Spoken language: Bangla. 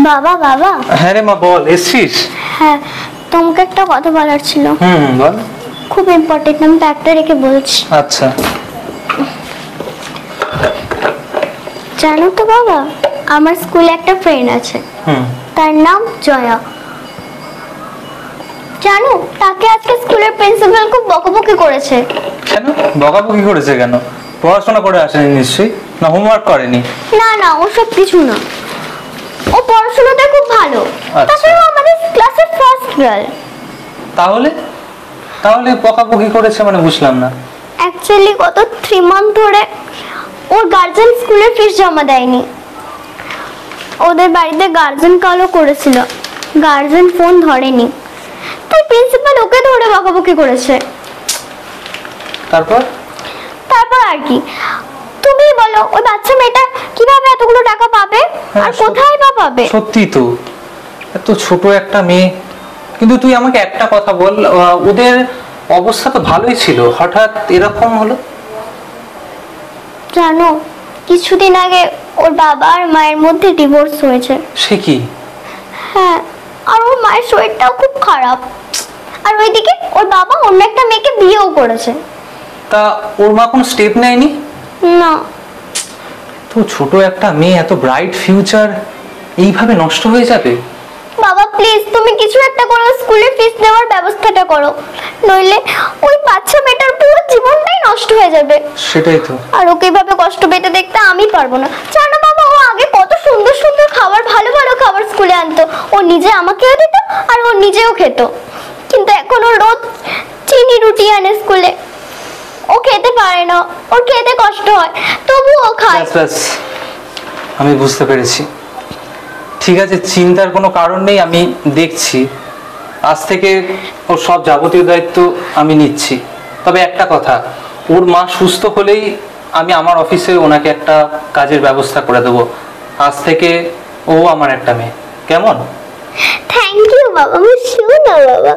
বাবা বাবা। হ্যাঁ রে মা, বল। এসছিস? হ্যাঁ, তোমাকে একটা কথা বলার ছিল। বল। খুব ইম্পর্টেন্ট, আমি ব্যাগটা রেখে বলছি। আচ্ছা। জানো তো বাবা, আমার স্কুলে একটা ফ্রেন্ড আছে, তার নাম জয়া। জানো, তাকে আজকে স্কুলের প্রিন্সিপাল খুব বকাবকি করেছে। কেন বকাবকি করেছে? কেন? পড়াশোনা করে আসেনি নিশ্চয়ই, না হোমওয়ার্ক করেনি? না না, ওসব কিছু না, ও পড়াশোনাতে খুব ভালো। তাছাড়া আমাদের ক্লাসের ফার্স্ট গার্ল। তাহলে তাহলে বকাবকি করেছে মানে বুঝলাম না। অ্যাকচুয়ালি গত 3 মান্থ ধরে ওর গার্জেন স্কুলের ফিস জমা দেয়নি। ওদের বাড়িতে গার্জেন কলও করেছিল, গার্জেন ফোন ধরেনি, তাই প্রিন্সিপাল ওকে ধরে বকাবকি করেছে। তারপর আর কি, তুমি বলো ওই বাচ্চা মেয়েটা কিভাবে এতগুলো টাকা পাবে, আর কোথায় বা পাবে? সত্যি তো, এত ছোট একটা মেয়ে। কিন্তু তুই আমাকে একটা কথা বল, ওদের অবস্থা তো ভালোই ছিল, হঠাৎ এরকম হলো? জানো, কিছুদিন আগে ওর বাবা আর মায়ের মধ্যে ডিভোর্স হয়েছে। সে কি? হ্যাঁ, আর ওর মায়ের শরীরটাও খুব খারাপ। আর ওইদিকে ওর বাবা অন্য একটা মেয়েকে বিয়েও করেছে। তা ওর মা কোনো স্টেপ নেয়নি? না। তো ছোট একটা মেয়ে, এত ব্রাইট ফিউচার এইভাবে নষ্ট হয়ে যাবে? বাবা প্লিজ, তুমি কিছু একটা করো, স্কুলের ফিস দেওয়ার ব্যবস্থাটা করো, নইলে ওই বাচ্চা মেয়েটার পুরো জীবনটাই নষ্ট হয়ে যাবে। সেটাই তো। আর ওকে এইভাবে কষ্ট পেতে দেখতে আমি পারবো না। জানো বাবা, ও আগে কত সুন্দর সুন্দর খাবার, ভালো ভালো খাবার স্কুলে আনতো, ও নিজে আমাকেও দিত আর ও নিজেও খেত। কিন্তু এখন ও রোজ চিনি রুটি আনে স্কুলে, ও খেতে পারে না, ওর খেতে কষ্ট হয়, তবুও ও খায়। আমি বুঝতে পেরেছি। ঠিক আছে, চিন্তার কোনো কারণ নেই, আমি দেখছি। আজ থেকে ওর সব যাবতীয় দায়িত্ব আমি নিচ্ছি। তবে একটা কথা, ওর মা সুস্থ হলেই আমি আমার অফিসে ওনাকে একটা কাজের ব্যবস্থা করে দেবো। আজ থেকে ও আমার একটা মেয়ে, কেমন? থ্যাংক ইউ বাবা, আমি শিওর না বাবা।